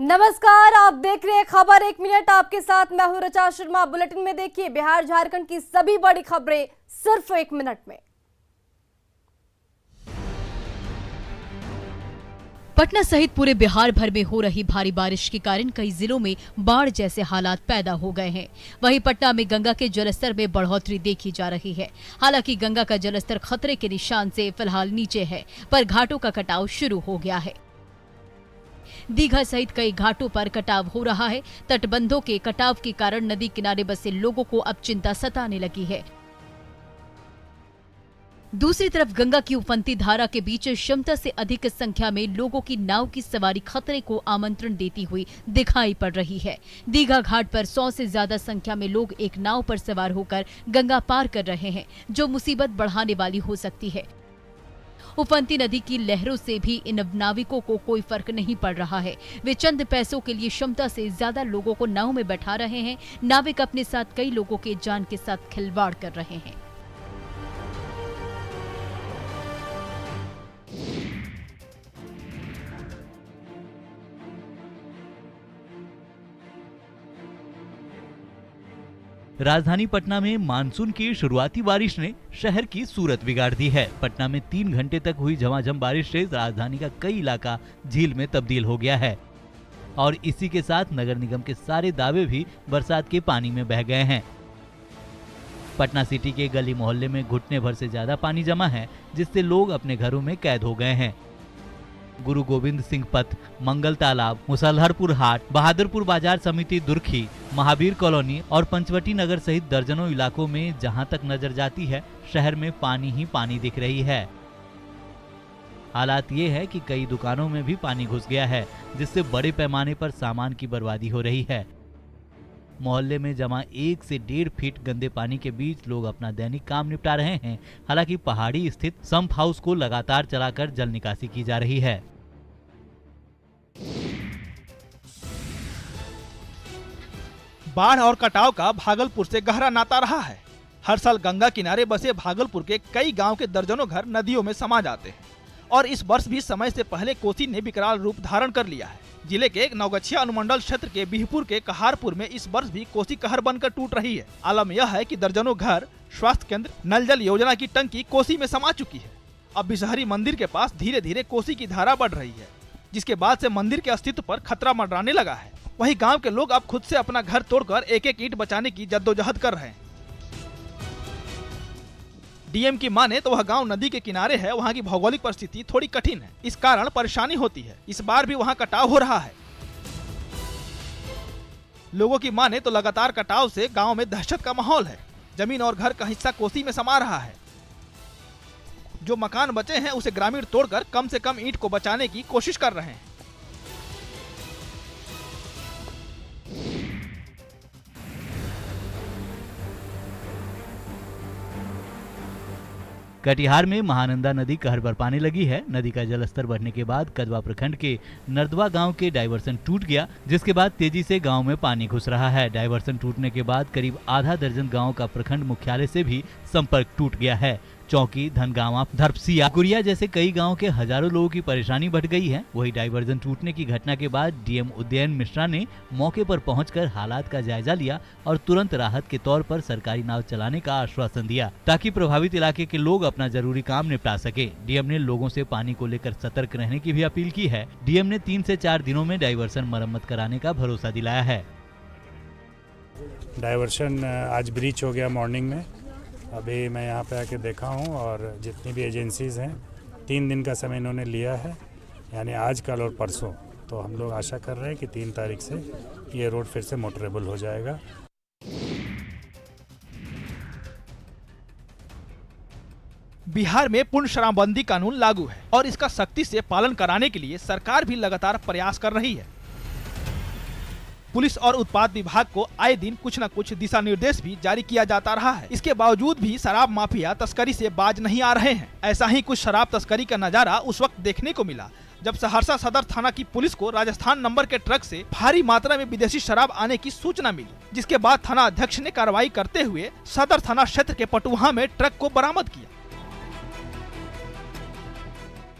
नमस्कार, आप देख रहे हैं खबर 1 मिनट। आपके साथ मैं हूं रचा शर्मा। बुलेटिन में देखिए बिहार झारखंड की सभी बड़ी खबरें सिर्फ 1 मिनट में। पटना सहित पूरे बिहार भर में हो रही भारी बारिश के कारण कई जिलों में बाढ़ जैसे हालात पैदा हो गए हैं। वहीं पटना में गंगा के जलस्तर में बढ़ोतरी देखी जा रही है। हालांकि गंगा का जलस्तर खतरे के निशान से फिलहाल नीचे है, पर घाटों का कटाव शुरू हो गया है। दीघा सहित कई घाटों पर कटाव हो रहा है। तटबंधों के कटाव के कारण नदी किनारे बसे लोगों को अब चिंता सताने लगी है। दूसरी तरफ गंगा की उफनती धारा के बीच क्षमता से अधिक संख्या में लोगों की नाव की सवारी खतरे को आमंत्रण देती हुई दिखाई पड़ रही है। दीघा घाट पर 100 से ज्यादा संख्या में लोग एक नाव पर सवार होकर गंगा पार कर रहे हैं, जो मुसीबत बढ़ाने वाली हो सकती है। उफनती नदी की लहरों से भी इन नाविकों को कोई फर्क नहीं पड़ रहा है। वे चंद पैसों के लिए क्षमता से ज्यादा लोगों को नाव में बैठा रहे हैं। नाविक अपने साथ कई लोगों के जान के साथ खिलवाड़ कर रहे हैं। राजधानी पटना में मानसून की शुरुआती बारिश ने शहर की सूरत बिगाड़ दी है। पटना में 3 घंटे तक हुई झमाझम बारिश से राजधानी का कई इलाका झील में तब्दील हो गया है और इसी के साथ नगर निगम के सारे दावे भी बरसात के पानी में बह गए हैं। पटना सिटी के गली मोहल्ले में घुटने भर से ज्यादा पानी जमा है, जिससे लोग अपने घरों में कैद हो गए हैं। गुरु गोविंद सिंह पथ, मंगल तालाब, मुसलहरपुर हाट, बहादुरपुर बाजार समिति दुर्खी, महावीर कॉलोनी और पंचवटी नगर सहित दर्जनों इलाकों में जहां तक नजर जाती है शहर में पानी ही पानी दिख रही है। हालात ये है कि कई दुकानों में भी पानी घुस गया है, जिससे बड़े पैमाने पर सामान की बर्बादी हो रही है। मोहल्ले में जमा 1 से 1.5 फीट गंदे पानी के बीच लोग अपना दैनिक काम निपटा रहे हैं। हालांकि पहाड़ी स्थित संप हाउस को लगातार चलाकर जल निकासी की जा रही है। बाढ़ और कटाव का भागलपुर से गहरा नाता रहा है। हर साल गंगा किनारे बसे भागलपुर के कई गांव के दर्जनों घर नदियों में समा जाते हैं और इस वर्ष भी समय से पहले कोसी ने विकराल रूप धारण कर लिया है। जिले के नवगछिया अनुमंडल क्षेत्र के बिहपुर के कहारपुर में इस वर्ष भी कोसी कहर बनकर टूट रही है। आलम यह है कि दर्जनों घर, स्वास्थ्य केंद्र, नल जल योजना की टंकी कोसी में समा चुकी है। अब बिसहरी मंदिर के पास धीरे धीरे कोसी की धारा बढ़ रही है, जिसके बाद से मंदिर के अस्तित्व पर खतरा मंडराने लगा है। वहीं गांव के लोग अब खुद से अपना घर तोड़कर एक एक ईंट बचाने की जद्दोजहद कर रहे हैं। डीएम की माने तो वह गांव नदी के किनारे है। वहां की भौगोलिक परिस्थिति थोड़ी कठिन है, इस कारण परेशानी होती है। इस बार भी वहां कटाव हो रहा है। लोगों की माने तो लगातार कटाव से गांव में दहशत का माहौल है। जमीन और घर का हिस्सा कोसी में समा रहा है। जो मकान बचे हैं उसे ग्रामीण तोड़कर कम से कम ईंट को बचाने की कोशिश कर रहे हैं। कटिहार में महानंदा नदी कहर बरपाने लगी है। नदी का जलस्तर बढ़ने के बाद कदवा प्रखंड के नरदवा गांव के डायवर्सन टूट गया, जिसके बाद तेजी से गांव में पानी घुस रहा है। डायवर्सन टूटने के बाद करीब आधा दर्जन गांव का प्रखंड मुख्यालय से भी संपर्क टूट गया है। चौकी, धनगांवा, धरपसिया, गुरिया जैसे कई गांव के हजारों लोगों की परेशानी बढ़ गई है। वही डायवर्जन टूटने की घटना के बाद डीएम उदयन मिश्रा ने मौके पर पहुंचकर हालात का जायजा लिया और तुरंत राहत के तौर पर सरकारी नाव चलाने का आश्वासन दिया, ताकि प्रभावित इलाके के लोग अपना जरूरी काम निपटा सके। डीएम ने लोगों से पानी को लेकर सतर्क रहने की भी अपील की है। डीएम ने 3 से 4 दिनों में डायवर्सन मरम्मत कराने का भरोसा दिलाया है। डायवर्सन आज ब्रीच हो गया मॉर्निंग में। अभी मैं यहाँ पे आके देखा हूँ और जितनी भी एजेंसीज़ हैं 3 दिन का समय इन्होंने लिया है, यानी आज, कल और परसों। तो हम लोग आशा कर रहे हैं कि 3 तारीख से ये रोड फिर से मोटरेबल हो जाएगा। बिहार में पूर्ण शराबबंदी कानून लागू है और इसका सख्ती से पालन कराने के लिए सरकार भी लगातार प्रयास कर रही है। पुलिस और उत्पाद विभाग को आए दिन कुछ न कुछ दिशा निर्देश भी जारी किया जाता रहा है। इसके बावजूद भी शराब माफिया तस्करी से बाज नहीं आ रहे हैं। ऐसा ही कुछ शराब तस्करी का नजारा उस वक्त देखने को मिला जब सहरसा सदर थाना की पुलिस को राजस्थान नंबर के ट्रक से भारी मात्रा में विदेशी शराब आने की सूचना मिली, जिसके बाद थाना अध्यक्ष ने कार्रवाई करते हुए सदर थाना क्षेत्र के पटुहा में ट्रक को बरामद किया।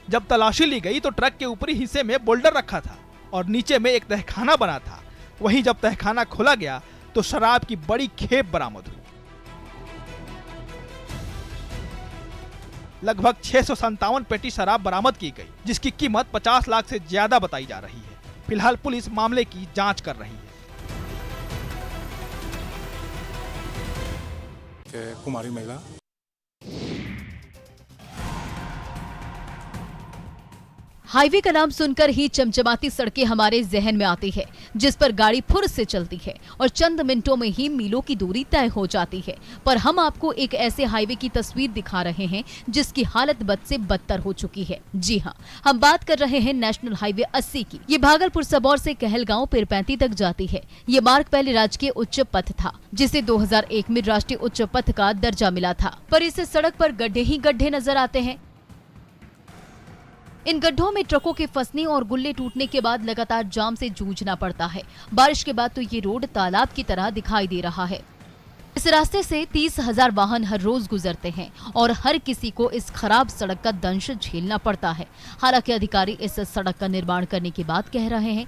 जब तलाशी ली गई तो ट्रक के ऊपरी हिस्से में बोल्डर रखा था और नीचे में एक तहखाना बना था। वहीं जब तहखाना खोला गया तो शराब की बड़ी खेप बरामद हुई। लगभग 657 पेटी शराब बरामद की गई, जिसकी कीमत 50 लाख से ज्यादा बताई जा रही है। फिलहाल पुलिस मामले की जांच कर रही है। कुमारी महिला हाईवे का नाम सुनकर ही चमचमाती सड़कें हमारे जहन में आती है, जिस पर गाड़ी फुर से चलती है और चंद मिनटों में ही मीलों की दूरी तय हो जाती है। पर हम आपको एक ऐसे हाईवे की तस्वीर दिखा रहे हैं जिसकी हालत बद से बदतर हो चुकी है। जी हाँ, हम बात कर रहे हैं नेशनल हाईवे 80 की। ये भागलपुर सबौर से कहलगांव पिरपैंती तक जाती है। ये मार्ग पहले राजकीय उच्च पथ था, जिसे 2001 में राष्ट्रीय उच्च पथ का दर्जा मिला था, पर इस सड़क पर गड्ढे ही गड्ढे नजर आते हैं। इन गड्ढों में ट्रकों के फंसने और गुल्ले टूटने के बाद लगातार जाम से जूझना पड़ता है। बारिश के बाद तो ये रोड तालाब की तरह दिखाई दे रहा है। इस रास्ते से 30,000 वाहन हर रोज गुजरते हैं और हर किसी को इस खराब सड़क का दंश झेलना पड़ता है। हालांकि अधिकारी इस सड़क का निर्माण करने की बात कह रहे हैं।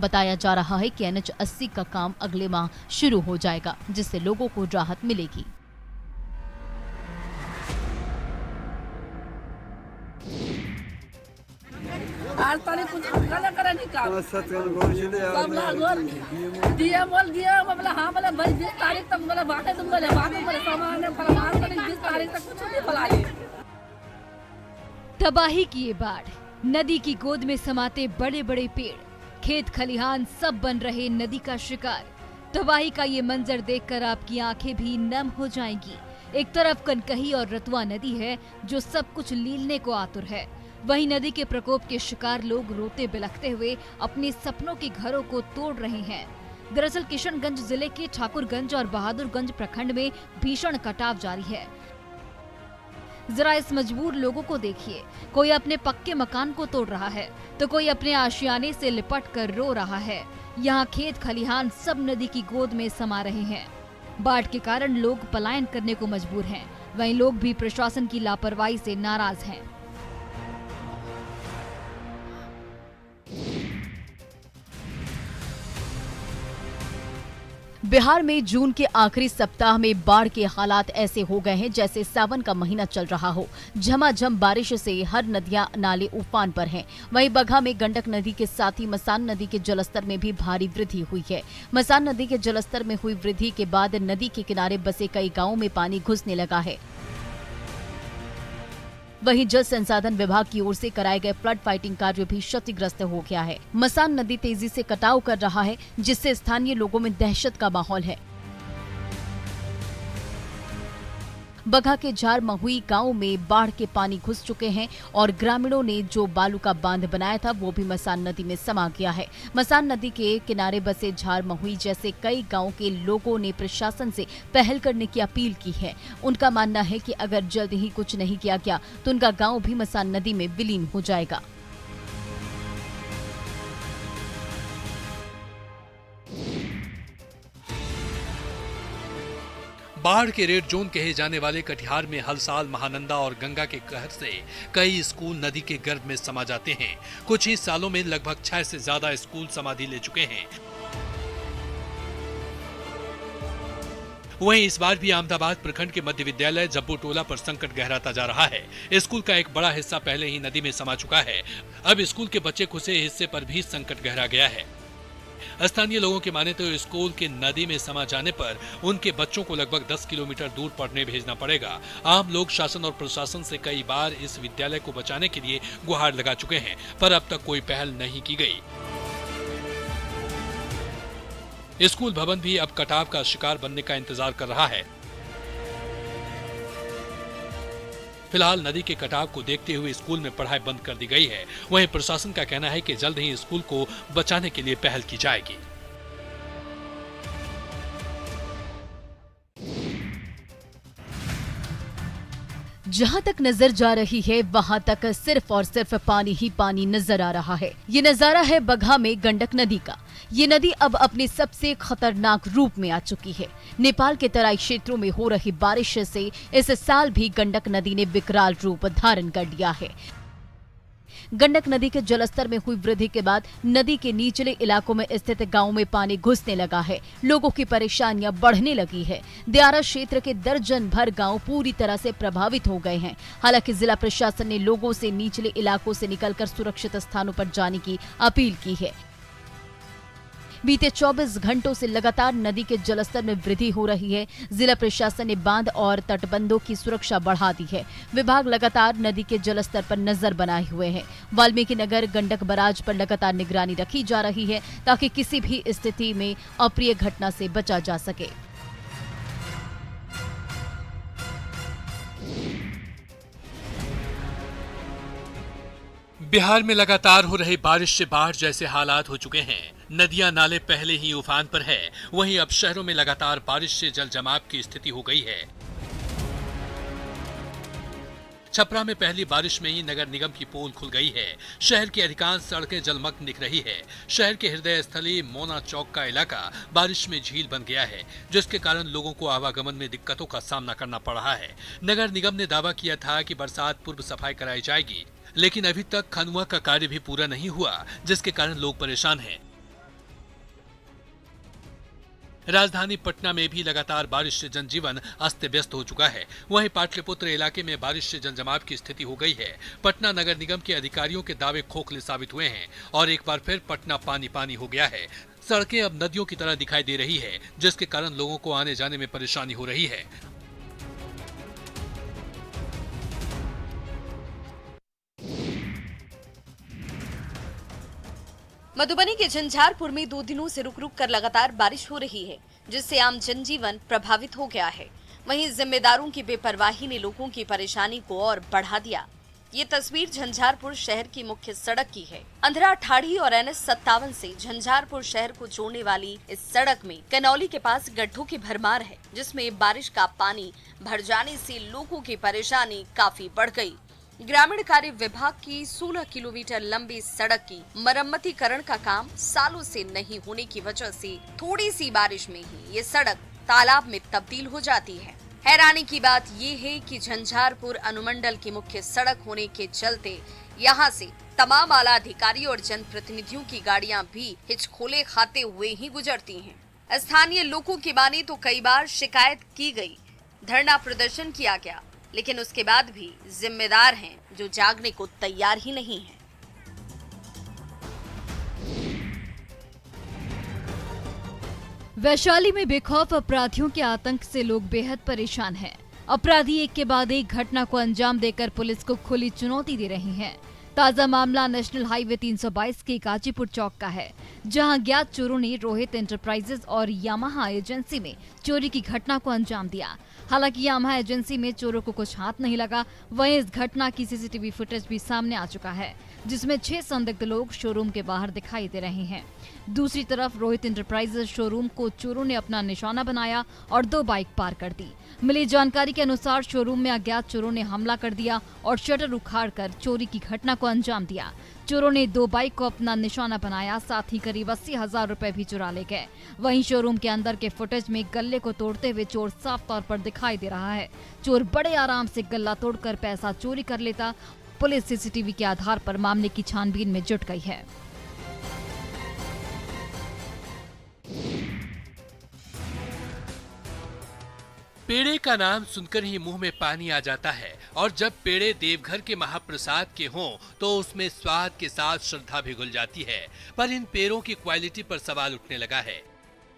बताया जा रहा है कि NH 80 का काम अगले माह शुरू हो जाएगा, जिससे लोगों को राहत मिलेगी। आज तारीख कुछ गलत करे निकाल सब दिया बोला हाँ बोला भाई 20 तारीख तक बोला बातें तुम बोले सामान ने फरमान तारीख 20 तारीख तक कुछ नहीं फैलाए। तबाही की ये बाढ़, नदी की गोद में समाते बड़े बड़े पेड़, खेत खलिहान सब बन रहे नदी का शिकार। तबाही का ये मंजर देखकर आपकी आंखें भी नम हो जाएंगी। एक तरफ कनकही और रतुआ नदी है जो सब कुछ लीलने को आतुर है, वहीं नदी के प्रकोप के शिकार लोग रोते बिलखते हुए अपने सपनों के घरों को तोड़ रहे हैं। दरअसल किशनगंज जिले के ठाकुरगंज और बहादुरगंज प्रखंड में भीषण कटाव जारी है। जरा इस मजबूर लोगों को देखिए, कोई अपने पक्के मकान को तोड़ रहा है तो कोई अपने आशियाने से लिपट कर रो रहा है। यहाँ खेत खलिहान सब नदी की गोद में समा रहे हैं। बाढ़ के कारण लोग पलायन करने को मजबूर हैं, वहीं लोग भी प्रशासन की लापरवाही से नाराज हैं। बिहार में जून के आखिरी सप्ताह में बाढ़ के हालात ऐसे हो गए हैं जैसे सावन का महीना चल रहा हो। झमाझम बारिश से हर नदियां नाले उफान पर हैं। वहीं बगहा में गंडक नदी के साथ ही मसान नदी के जलस्तर में भी भारी वृद्धि हुई है। मसान नदी के जलस्तर में हुई वृद्धि के बाद नदी के किनारे बसे कई गांवों में पानी घुसने लगा है। वहीं जल संसाधन विभाग की ओर से कराए गए फ्लड फाइटिंग कार्य भी क्षतिग्रस्त हो गया है। मसान नदी तेजी से कटाव कर रहा है, जिससे स्थानीय लोगों में दहशत का माहौल है। बगहा के झार महुई गांव में बाढ़ के पानी घुस चुके हैं और ग्रामीणों ने जो बालू का बांध बनाया था वो भी मसान नदी में समा गया है। मसान नदी के किनारे बसे झार महुई जैसे कई गांव के लोगों ने प्रशासन से पहल करने की अपील की है। उनका मानना है कि अगर जल्द ही कुछ नहीं किया गया तो उनका गांव भी मसान नदी में विलीन हो जाएगा। बाढ़ के रेड जोन कहे जाने वाले कटिहार में हर साल महानंदा और गंगा के कहर से कई स्कूल नदी के गर्भ में समा जाते हैं। कुछ ही सालों में लगभग 6 से ज्यादा स्कूल समाधि ले चुके हैं। वहीं इस बार भी अहमदाबाद प्रखंड के मध्य विद्यालय जब्बू टोला पर संकट गहराता जा रहा है। स्कूल का एक बड़ा हिस्सा पहले ही नदी में समा चुका है। अब स्कूल के बचे खुसे हिस्से पर भी संकट गहरा गया है। स्थानीय लोगों के माने तो स्कूल के नदी में समा जाने पर उनके बच्चों को लगभग 10 किलोमीटर दूर पढ़ने भेजना पड़ेगा। आम लोग शासन और प्रशासन से कई बार इस विद्यालय को बचाने के लिए गुहार लगा चुके हैं, पर अब तक कोई पहल नहीं की गई। स्कूल भवन भी अब कटाव का शिकार बनने का इंतजार कर रहा है। फिलहाल नदी के कटाव को देखते हुए स्कूल में पढ़ाई बंद कर दी गई है। वहीं प्रशासन का कहना है कि जल्द ही स्कूल को बचाने के लिए पहल की जाएगी। जहां तक नजर जा रही है वहां तक सिर्फ और सिर्फ पानी ही पानी नजर आ रहा है। ये नजारा है बगहा में गंडक नदी का। ये नदी अब अपने सबसे खतरनाक रूप में आ चुकी है। नेपाल के तराई क्षेत्रों में हो रही बारिश से इस साल भी गंडक नदी ने विकराल रूप धारण कर लिया है। गंडक नदी के जलस्तर में हुई वृद्धि के बाद नदी के निचले इलाकों में स्थित गांवों में पानी घुसने लगा है। लोगों की परेशानियां बढ़ने लगी है। दियारा क्षेत्र के दर्जन भर गांव पूरी तरह से प्रभावित हो गए हैं। हालांकि जिला प्रशासन ने लोगों से निचले इलाकों से निकलकर सुरक्षित स्थानों पर जाने की अपील की है। बीते 24 घंटों से लगातार नदी के जलस्तर में वृद्धि हो रही है। जिला प्रशासन ने बांध और तटबंधों की सुरक्षा बढ़ा दी है। विभाग लगातार नदी के जलस्तर पर नजर बनाए हुए है। वाल्मीकि नगर गंडक बराज पर लगातार निगरानी रखी जा रही है ताकि किसी भी स्थिति में अप्रिय घटना से बचा जा सके। बिहार में लगातार हो रही बारिश से बाढ़ जैसे हालात हो चुके हैं। नदियां नाले पहले ही उफान पर है। वहीं अब शहरों में लगातार बारिश से जल जमाव की स्थिति हो गई है। छपरा में पहली बारिश में ही नगर निगम की पोल खुल गई है। शहर की अधिकांश सड़कें जलमग्न दिख रही है। शहर के हृदय स्थली मोना चौक का इलाका बारिश में झील बन गया है, जिसके कारण लोगों को आवागमन में दिक्कतों का सामना करना पड़ रहा है। नगर निगम ने दावा किया था कि बरसात पूर्व सफाई कराई जाएगी, लेकिन अभी तक खनुआ का कार्य भी पूरा नहीं हुआ, जिसके कारण लोग परेशान हैं। राजधानी पटना में भी लगातार बारिश से जनजीवन अस्त व्यस्त हो चुका है। वहीं पाटलिपुत्र इलाके में बारिश से जलजमाव की स्थिति हो गई है। पटना नगर निगम के अधिकारियों के दावे खोखले साबित हुए हैं और एक बार फिर पटना पानी पानी हो गया है। सड़कें अब नदियों की तरह दिखाई दे रही है, जिसके कारण लोगों को आने जाने में परेशानी हो रही है। मधुबनी के झंझारपुर में 2 दिनों से रुक रुक कर लगातार बारिश हो रही है, जिससे आम जनजीवन प्रभावित हो गया है। वहीं जिम्मेदारों की बेपरवाही ने लोगों की परेशानी को और बढ़ा दिया। ये तस्वीर झंझारपुर शहर की मुख्य सड़क की है। अंधरा ठाड़ी और NH57 से झंझारपुर शहर को जोड़ने वाली इस सड़क में कनौली के पास गड्ढों की भरमार है, जिसमें बारिश का पानी भर जाने से लोगों की परेशानी काफी बढ़ गई। ग्रामीण कार्य विभाग की 16 किलोमीटर लंबी सड़क की मरम्मतीकरण का काम सालों से नहीं होने की वजह से थोड़ी सी बारिश में ही ये सड़क तालाब में तब्दील हो जाती है। हैरानी की बात ये है कि झंझारपुर अनुमंडल की मुख्य सड़क होने के चलते यहाँ से तमाम आला अधिकारी और जनप्रतिनिधियों की गाड़ियाँ भी हिचकोले खाते हुए ही गुजरती हैं। स्थानीय लोगों की माने तो कई बार शिकायत की गई, धरना प्रदर्शन किया गया, लेकिन उसके बाद भी जिम्मेदार हैं जो जागने को तैयार ही नहीं हैं। वैशाली में बेखौफ अपराधियों के आतंक से लोग बेहद परेशान हैं। अपराधी एक के बाद एक घटना को अंजाम देकर पुलिस को खुली चुनौती दे रहे हैं। ताजा मामला नेशनल हाईवे 322 के काजीपुर चौक का है, जहां ज्ञात चोरों ने रोहित एंटरप्राइजेज और यामाहा एजेंसी में चोरी की घटना को अंजाम दिया। हालांकि यामाहा एजेंसी में चोरों को कुछ हाथ नहीं लगा। वहीं इस घटना की सीसीटीवी फुटेज भी सामने आ चुका है, जिसमें 6 संदिग्ध लोग शोरूम के बाहर दिखाई दे रहे हैं। दूसरी तरफ रोहित एंटरप्राइजेज शोरूम को चोरों ने अपना निशाना बनाया और 2 बाइक पार कर दी। मिली जानकारी के अनुसार शोरूम में अज्ञात चोरों ने हमला कर दिया और शटर उखाड़कर चोरी की घटना को अंजाम दिया। चोरों ने 2 बाइक को अपना निशाना बनाया, साथ ही करीब 80,000 रुपए भी चुरा ले गए। वहीं शोरूम के अंदर के फुटेज में गल्ले को तोड़ते हुए चोर साफ तौर पर दिखाई दे रहा है। चोर बड़े आराम से गल्ला तोड़कर पैसा चोरी कर लेता। पुलिस सीसीटीवी के आधार पर मामले की छानबीन में जुट गई है। पेड़े का नाम सुनकर ही मुंह में पानी आ जाता है, और जब पेड़े देवघर के महाप्रसाद के हों तो उसमें स्वाद के साथ श्रद्धा भी घुल जाती है। पर इन पेड़ों की क्वालिटी पर सवाल उठने लगा है।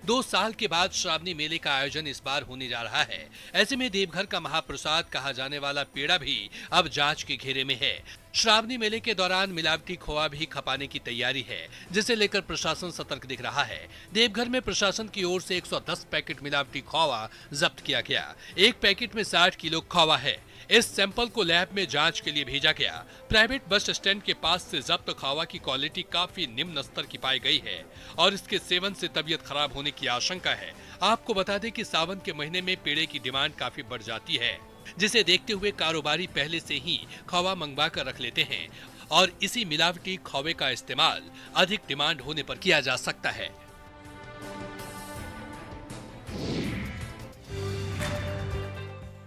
2 साल के बाद श्रावणी मेले का आयोजन इस बार होने जा रहा है। ऐसे में देवघर का महाप्रसाद कहा जाने वाला पेड़ा भी अब जांच के घेरे में है। श्रावणी मेले के दौरान मिलावटी खोआ भी खपाने की तैयारी है, जिसे लेकर प्रशासन सतर्क दिख रहा है। देवघर में प्रशासन की ओर से 110 पैकेट मिलावटी खोआ जब्त किया गया। एक पैकेट में 60 किलो खोआ है। इस सैंपल को लैब में जांच के लिए भेजा गया। प्राइवेट बस स्टैंड के पास से जब्त खोआ की क्वालिटी काफी निम्न स्तर की पाई गई है और इसके सेवन से तबीयत खराब होने की आशंका है। आपको बता दें कि सावन के महीने में पेड़े की डिमांड काफी बढ़ जाती है, जिसे देखते हुए कारोबारी पहले से ही खोआ मंगवा कर रख लेते हैं और इसी मिलावटी खोए का इस्तेमाल अधिक डिमांड होने पर किया जा सकता है।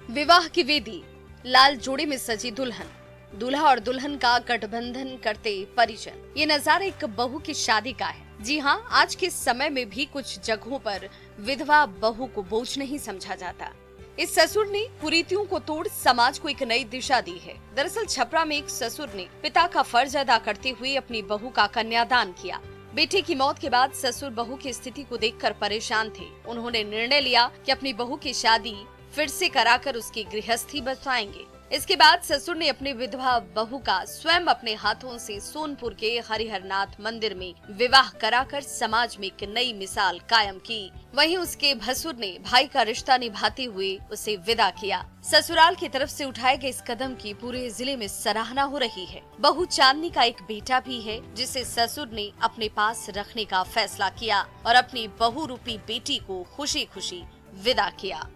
विवाह की वेदी, लाल जोड़े में सजी दुल्हन, दूल्हा और दुल्हन का गठबंधन करते परिजन। ये नजारा एक बहू की शादी का है। जी हाँ, आज के समय में भी कुछ जगहों पर विधवा बहू को बोझ नहीं समझा जाता। इस ससुर ने कुरीतियों को तोड़ समाज को एक नई दिशा दी है। दरअसल छपरा में एक ससुर ने पिता का फर्ज अदा करते हुए अपनी बहू का कन्यादान किया। बेटे की मौत के बाद ससुर बहू की स्थिति को देखकर परेशान थे। उन्होंने निर्णय लिया कि अपनी बहू की शादी फिर से कराकर उसकी गृहस्थी बचाएंगे। इसके बाद ससुर ने अपनी विधवा बहू का स्वयं अपने हाथों से सोनपुर के हरिहरनाथ मंदिर में विवाह कराकर समाज में एक नई मिसाल कायम की। वहीं उसके भसुर ने भाई का रिश्ता निभाते हुए उसे विदा किया। ससुराल की तरफ से उठाए गए इस कदम की पूरे जिले में सराहना हो रही है। बहू चांदनी का एक बेटा भी है जिसे ससुर ने अपने पास रखने का फैसला किया और अपनी बहू रूपी बेटी को खुशी खुशी विदा किया।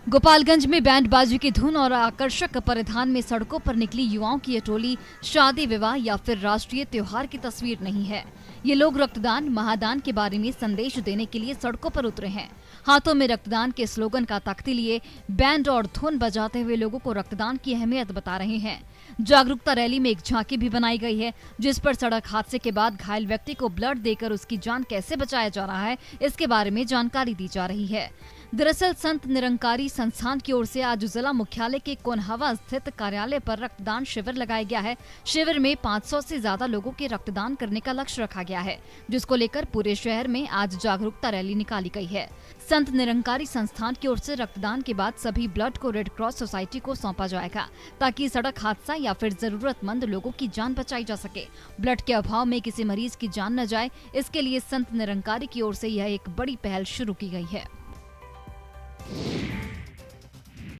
गोपालगंज में बैंड बाजी की धुन और आकर्षक परिधान में सड़कों पर निकली युवाओं की ये टोली शादी विवाह या फिर राष्ट्रीय त्योहार की तस्वीर नहीं है। ये लोग रक्तदान महादान के बारे में संदेश देने के लिए सड़कों पर उतरे हैं। हाथों में रक्तदान के स्लोगन का तख्ती लिए बैंड और धुन बजाते हुए लोगों को रक्तदान की अहमियत बता रहे हैं। जागरूकता रैली में एक झांकी भी बनाई गई है जिस पर सड़क हादसे के बाद घायल व्यक्ति को ब्लड देकर उसकी जान कैसे बचाया जा रहा है इसके बारे में जानकारी दी जा रही है। दरअसल संत निरंकारी संस्थान की ओर से आज जिला मुख्यालय के कोनहवा स्थित कार्यालय पर रक्तदान शिविर लगाया गया है। शिविर में 500 से ज्यादा लोगों के रक्तदान करने का लक्ष्य रखा गया है, जिसको लेकर पूरे शहर में आज जागरूकता रैली निकाली गई है। संत निरंकारी संस्थान की ओर से रक्तदान के बाद सभी ब्लड को रेड क्रॉस सोसाइटी को सौंपा जाएगा ताकि सड़क हादसा या फिर जरूरतमंद लोगों की जान बचाई जा सके। ब्लड के अभाव में किसी मरीज की जान न जाए, इसके लिए संत निरंकारी की ओर से यह एक बड़ी पहल शुरू की गई है।